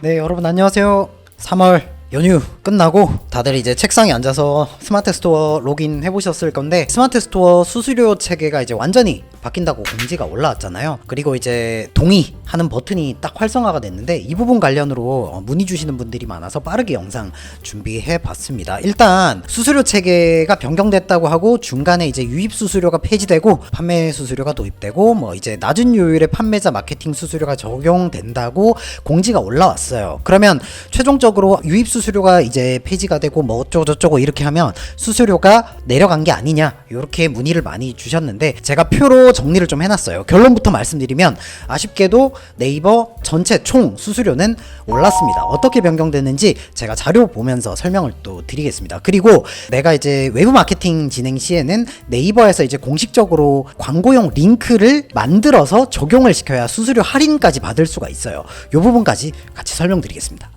네, 여러분 안녕하세요. 3월 연휴 끝나고 다들 이제 책상에 앉아서 스마트 스토어 로그인 해보셨을 건데, 스마트 스토어 수수료 체계가 이제 완전히 바뀐다고 공지가 올라왔잖아요. 그리고 이제 동의하는 버튼이 딱 활성화가 됐는데, 이 부분 관련으로 문의 주시는 분들이 많아서 빠르게 영상 준비해 봤습니다. 일단 수수료 체계가 변경됐다고 하고, 중간에 이제 유입 수수료가 폐지되고 판매 수수료가 도입되고, 뭐 이제 낮은 요율의 판매자 마케팅 수수료가 적용된다고 공지가 올라왔어요. 그러면 최종적으로 유입 수수료가 이제 폐지가 되고 뭐 어쩌고저쩌고 이렇게 하면 수수료가 내려간 게 아니냐, 이렇게 문의를 많이 주셨는데, 제가 표로 정리를 좀 해놨어요. 결론부터 말씀드리면, 아쉽게도 네이버 전체 총 수수료는 올랐습니다. 어떻게 변경됐는지 제가 자료 보면서 설명을 또 드리겠습니다. 그리고 내가 이제 외부 마케팅 진행 시에는 네이버에서 이제 공식적으로 광고용 링크를 만들어서 적용을 시켜야 수수료 할인까지 받을 수가 있어요. 이 부분까지 같이 설명드리겠습니다.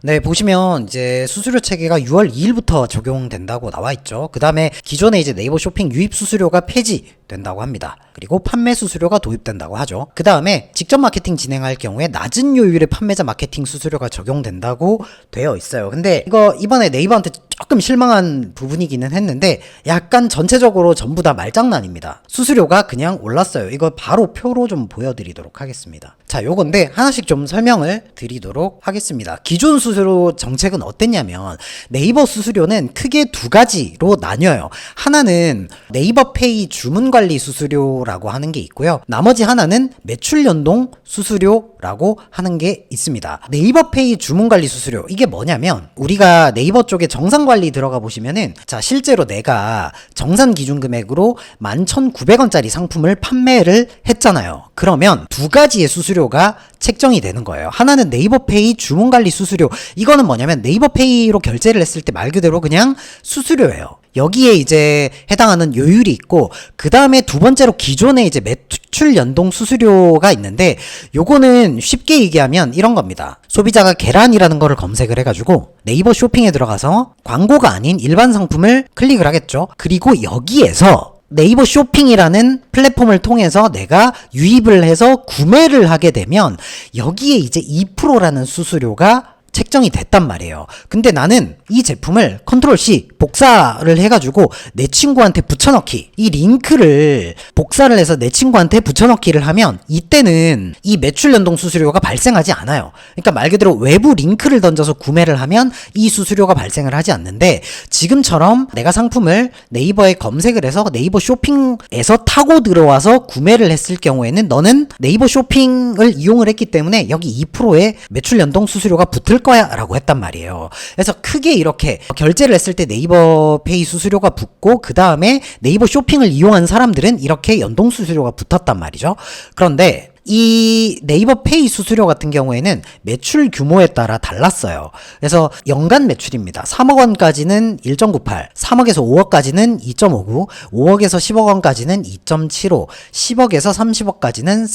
네, 보시면 이제 수수료 체계가 6월 2일부터 적용된다고 나와 있죠. 그 다음에 기존에 이제 네이버 쇼핑 유입 수수료가 폐지된다고 합니다. 그리고 판매 수수료가 도입된다고 하죠. 그 다음에 직접 마케팅 진행할 경우에 낮은 요율의 판매자 마케팅 수수료가 적용된다고 되어 있어요. 근데 이거 이번에 네이버한테 조금 실망한 부분이기는 했는데, 약간 전체적으로 전부 다 말장난입니다. 수수료가 그냥 올랐어요. 이거 바로 표로 좀 보여드리도록 하겠습니다. 자, 요건데 하나씩 좀 설명을 드리도록 하겠습니다. 기존 수수료 정책은 어땠냐면, 네이버 수수료는 크게 두 가지로 나뉘어요. 하나는 네이버 페이 주문 관리 수수료라고 하는 게 있고요. 나머지 하나는 매출 연동 수수료라고 하는 게 있습니다. 네이버 페이 주문 관리 수수료, 이게 뭐냐면, 우리가 네이버 쪽에 정산 관리 들어가 보시면은, 자, 실제로 내가 정산 기준 금액으로 11,900원짜리 상품을 판매를 했잖아요. 그러면 두 가지의 수수료가 책정이 되는 거예요. 하나는 네이버페이 주문관리 수수료. 이거는 뭐냐면 네이버페이로 결제를 했을 때 말 그대로 그냥 수수료예요. 여기에 이제 해당하는 요율이 있고, 그 다음에 두 번째로 기존에 이제 매출 연동 수수료가 있는데, 요거는 쉽게 얘기하면 이런 겁니다. 소비자가 계란이라는 거를 검색을 해가지고 네이버 쇼핑에 들어가서 광고가 아닌 일반 상품을 클릭을 하겠죠. 그리고 여기에서 네이버 쇼핑이라는 플랫폼을 통해서 내가 유입을 해서 구매를 하게 되면 여기에 이제 2%라는 수수료가 책정이 됐단 말이에요. 근데 나는 이 제품을 컨트롤 C 복사를 해가지고 내 친구한테 붙여넣기, 이 링크를 복사를 해서 내 친구한테 붙여넣기를 하면 이때는 이 매출 연동 수수료가 발생하지 않아요. 그러니까 말 그대로 외부 링크를 던져서 구매를 하면 이 수수료가 발생을 하지 않는데, 지금처럼 내가 상품을 네이버에 검색을 해서 네이버 쇼핑에서 타고 들어와서 구매를 했을 경우에는 너는 네이버 쇼핑을 이용을 했기 때문에 여기 2%의 매출 연동 수수료가 붙을 거야 라고 했단 말이에요. 그래서 크게 이렇게 결제를 했을 때 네이버 페이 수수료가 붙고, 그 다음에 네이버 쇼핑을 이용한 사람들은 이렇게 연동 수수료가 붙었단 말이죠. 그런데 이 네이버 페이 수수료 같은 경우에는 매출 규모에 따라 달랐어요. 그래서 연간 매출입니다. 3억 원까지는 1.98, 3억에서 5억까지는 2.59, 5억에서 10억 원까지는 2.75, 10억에서 30억까지는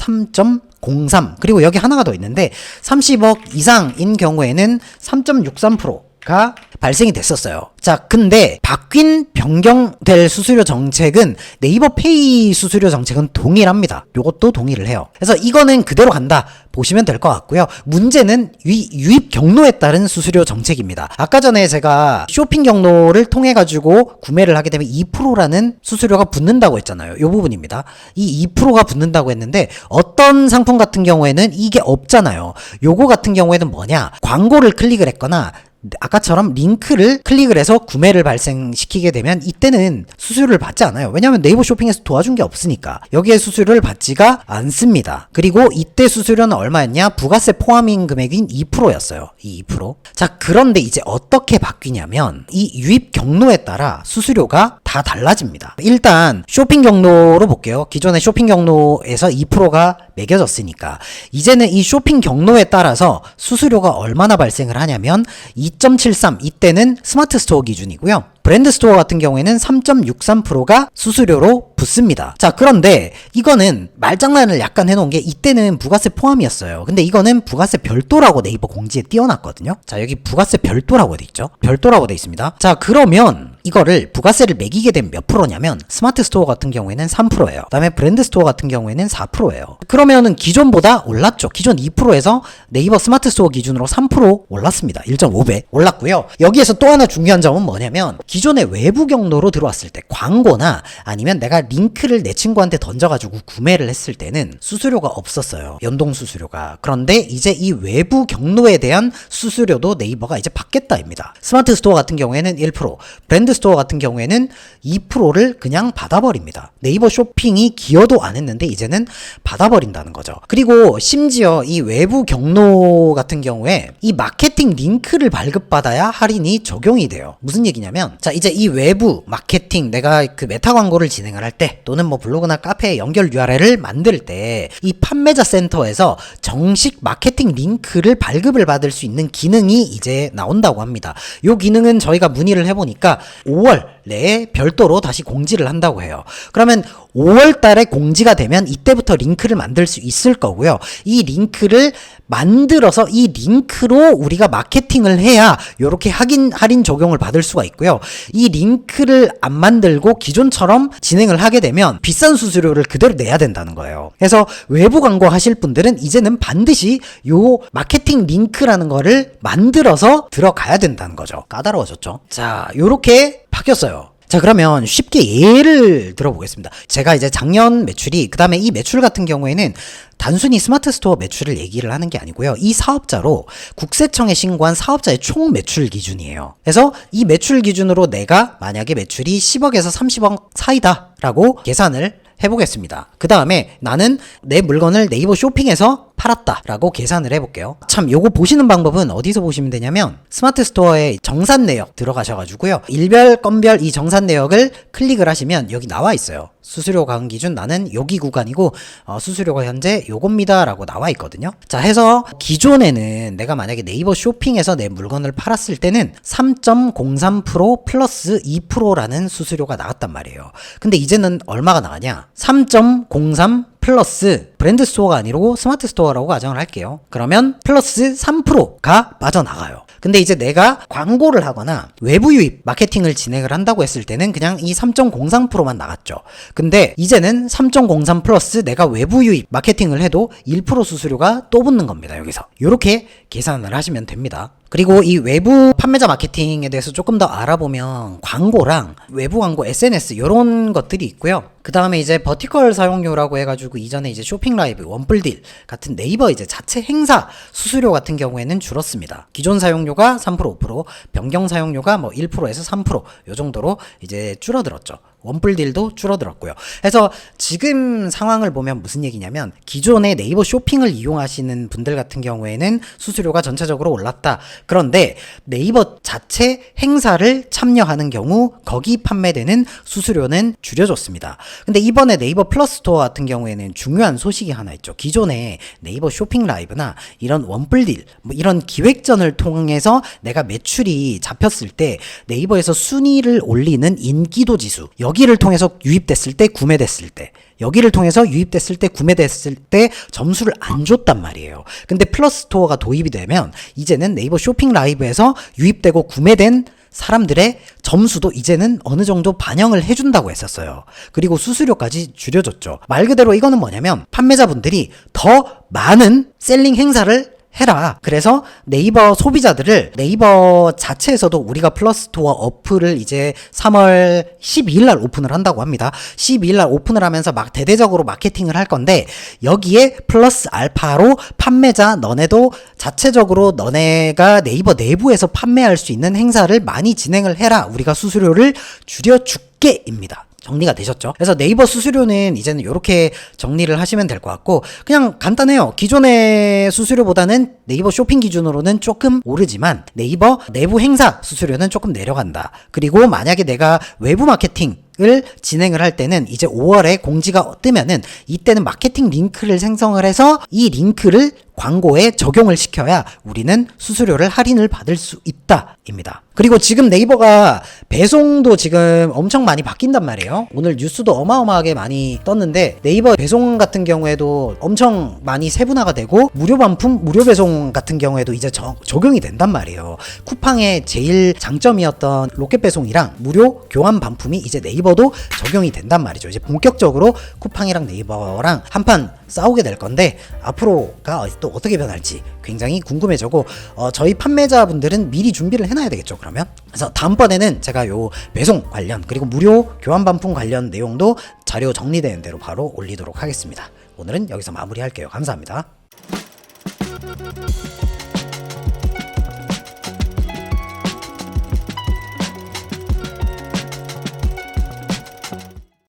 3.03, 그리고 여기 하나가 더 있는데 30억 이상인 경우에는 3.63%가 발생이 됐었어요. 자, 근데 바뀐 변경될 수수료 정책은 네이버 페이 수수료 정책은 동일합니다. 요것도 동의를 해요. 그래서 이거는 그대로 간다 보시면 될 것 같고요. 문제는 유입 경로에 따른 수수료 정책입니다. 아까 전에 제가 쇼핑 경로를 통해 가지고 구매를 하게 되면 2%라는 수수료가 붙는다고 했잖아요. 요 부분입니다. 이 2%가 붙는다고 했는데, 어떤 상품 같은 경우에는 이게 없잖아요. 요거 같은 경우에는 뭐냐, 광고를 클릭을 했거나 아까처럼 링크를 클릭을 해서 구매를 발생시키게 되면 이때는 수수료를 받지 않아요. 왜냐하면 네이버 쇼핑에서 도와준 게 없으니까 여기에 수수료를 받지가 않습니다. 그리고 이때 수수료는 얼마였냐? 부가세 포함인 금액인 2%였어요. 이 2%. 자, 그런데 이제 어떻게 바뀌냐면 이 유입 경로에 따라 수수료가 다 달라집니다. 일단 쇼핑 경로로 볼게요. 기존의 쇼핑 경로에서 2%가 매겨졌으니까 이제는 이 쇼핑 경로에 따라서 수수료가 얼마나 발생을 하냐면 2.73, 이때는 스마트 스토어 기준이고요. 브랜드 스토어 같은 경우에는 3.63%가 수수료로 붙습니다. 자, 그런데 이거는 말장난을 약간 해놓은 게, 이때는 부가세 포함이었어요. 근데 이거는 부가세 별도라고 네이버 공지에 띄워놨거든요. 자, 여기 부가세 별도라고 돼 있죠. 별도라고 돼 있습니다. 자, 그러면 이거를 부가세를 매기게 되면 몇 프로냐면 스마트 스토어 같은 경우에는 3%예요. 그다음에 브랜드 스토어 같은 경우에는 4%예요. 그러면은 기존보다 올랐죠. 기존 2%에서 네이버 스마트 스토어 기준으로 3% 올랐습니다. 1.5배 올랐고요. 여기에서 또 하나 중요한 점은 뭐냐면 기존에 외부 경로로 들어왔을 때 광고나 아니면 내가 링크를 내 친구한테 던져가지고 구매를 했을 때는 수수료가 없었어요. 연동 수수료가. 그런데 이제 이 외부 경로에 대한 수수료도 네이버가 이제 받겠다입니다. 스마트 스토어 같은 경우에는 1%, 브랜드 스토어 같은 경우에는 2%를 그냥 받아버립니다. 네이버 쇼핑이 기여도 안 했는데 이제는 받아버린다는 거죠. 그리고 심지어 이 외부 경로 같은 경우에 이 마케팅 링크를 발급받아야 할인이 적용이 돼요. 무슨 얘기냐면 자 이제 이 외부 마케팅 내가 그 메타 광고를 진행을 할 때 또는 뭐 블로그나 카페에 연결 URL을 만들 때 이 판매자 센터에서 정식 마케팅 링크를 발급을 받을 수 있는 기능이 이제 나온다고 합니다. 이 기능은 저희가 문의를 해보니까 5월 내에 별도로 다시 공지를 한다고 해요. 그러면 5월 달에 공지가 되면 이때부터 링크를 만들 수 있을 거고요. 이 링크를 만들어서 이 링크로 우리가 마케팅을 해야 이렇게 할인 적용을 받을 수가 있고요. 이 링크를 안 만들고 기존처럼 진행을 하게 되면 비싼 수수료를 그대로 내야 된다는 거예요. 그래서 외부 광고 하실 분들은 이제는 반드시 요 마케팅 링크라는 거를 만들어서 들어가야 된다는 거죠. 까다로워졌죠. 자, 요렇게 바뀌었어요. 자, 그러면 쉽게 예를 들어보겠습니다. 제가 이제 작년 매출이, 그 다음에 이 매출 같은 경우에는 단순히 스마트 스토어 매출을 얘기를 하는 게 아니고요. 이 사업자로 국세청에 신고한 사업자의 총 매출 기준이에요. 그래서 이 매출 기준으로 내가 만약에 매출이 10억에서 30억 사이다 라고 계산을 해보겠습니다. 그 다음에 나는 내 물건을 네이버 쇼핑에서 팔았다 라고 계산을 해볼게요. 참 요거 보시는 방법은 어디서 보시면 되냐면 스마트 스토어에 정산 내역 들어가셔가지고요. 일별 건별 이 정산 내역을 클릭을 하시면 여기 나와 있어요. 수수료 가능 기준 나는 여기 구간이고 수수료가 현재 요겁니다 라고 나와 있거든요. 자, 해서 기존에는 내가 만약에 네이버 쇼핑에서 내 물건을 팔았을 때는 3.03% 플러스 2%라는 수수료가 나왔단 말이에요. 근데 이제는 얼마가 나가냐? 3.03 플러스 브랜드 스토어가 아니고 스마트 스토어라고 가정을 할게요. 그러면 플러스 3%가 빠져나가요. 근데 이제 내가 광고를 하거나 외부 유입 마케팅을 진행을 한다고 했을 때는 그냥 이 3.03%만 나갔죠. 근데 이제는 3.03 플러스 내가 외부 유입 마케팅을 해도 1% 수수료가 또 붙는 겁니다. 여기서 이렇게 계산을 하시면 됩니다. 그리고 이 외부 판매자 마케팅에 대해서 조금 더 알아보면 광고랑 외부 광고 SNS 이런 것들이 있고요. 그 다음에 이제 버티컬 사용료라고 해가지고 이전에 이제 쇼핑 라이브, 원뿔딜 같은 네이버 이제 자체 행사 수수료 같은 경우에는 줄었습니다. 기존 사용료가 3% 5%, 변경 사용료가 뭐 1%에서 3% 요 정도로 이제 줄어들었죠. 원뿔딜도 줄어들었고요. 그래서 지금 상황을 보면 무슨 얘기냐면 기존의 네이버 쇼핑을 이용하시는 분들 같은 경우에는 수수료가 전체적으로 올랐다. 그런데 네이버 자체 행사를 참여하는 경우 거기 판매되는 수수료는 줄여줬습니다. 근데 이번에 네이버 플러스 스토어 같은 경우에는 중요한 소식이 하나 있죠. 기존에 네이버 쇼핑 라이브나 이런 원뿔딜 뭐 이런 기획전을 통해서 내가 매출이 잡혔을 때 네이버에서 순위를 올리는 인기도 지수 여기를 통해서 유입됐을 때 구매됐을 때 여기를 통해서 유입됐을 때 구매됐을 때 점수를 안 줬단 말이에요. 근데 플러스 스토어가 도입이 되면 이제는 네이버 쇼핑 라이브에서 유입되고 구매된 사람들의 점수도 이제는 어느 정도 반영을 해준다고 했었어요. 그리고 수수료까지 줄여줬죠. 말 그대로 이거는 뭐냐면 판매자분들이 더 많은 셀링 행사를 해라. 그래서 네이버 소비자들을 네이버 자체에서도 우리가 플러스 스토어 어플을 이제 3월 12일 날 오픈을 한다고 합니다. 12일 날 오픈을 하면서 막 대대적으로 마케팅을 할 건데 여기에 플러스 알파로 판매자 너네도 자체적으로 너네가 네이버 내부에서 판매할 수 있는 행사를 많이 진행을 해라. 우리가 수수료를 줄여줄게입니다. 정리가 되셨죠? 그래서 네이버 수수료는 이제는 이렇게 정리를 하시면 될 것 같고 그냥 간단해요. 기존의 수수료보다는 네이버 쇼핑 기준으로는 조금 오르지만 네이버 내부 행사 수수료는 조금 내려간다. 그리고 만약에 내가 외부 마케팅을 진행을 할 때는 이제 5월에 공지가 뜨면은 이때는 마케팅 링크를 생성을 해서 이 링크를 광고에 적용을 시켜야 우리는 수수료를 할인을 받을 수 있다 입니다. 그리고 지금 네이버가 배송도 지금 엄청 많이 바뀐단 말이에요. 오늘 뉴스도 어마어마하게 많이 떴는데 네이버 배송 같은 경우에도 엄청 많이 세분화가 되고 무료 반품, 무료 배송 같은 경우에도 이제 적용이 된단 말이에요. 쿠팡의 제일 장점이었던 로켓 배송이랑 무료 교환 반품이 이제 네이버도 적용이 된단 말이죠. 이제 본격적으로 쿠팡이랑 네이버랑 한판 싸우게 될 건데 앞으로가 또 어떻게 변할지 굉장히 궁금해지고 저희 판매자분들은 미리 준비를 해놔야 되겠죠. 그러면 그래서 다음번에는 제가 요 배송 관련 그리고 무료 교환 반품 관련 내용도 자료 정리된 대로 바로 올리도록 하겠습니다. 오늘은 여기서 마무리할게요. 감사합니다.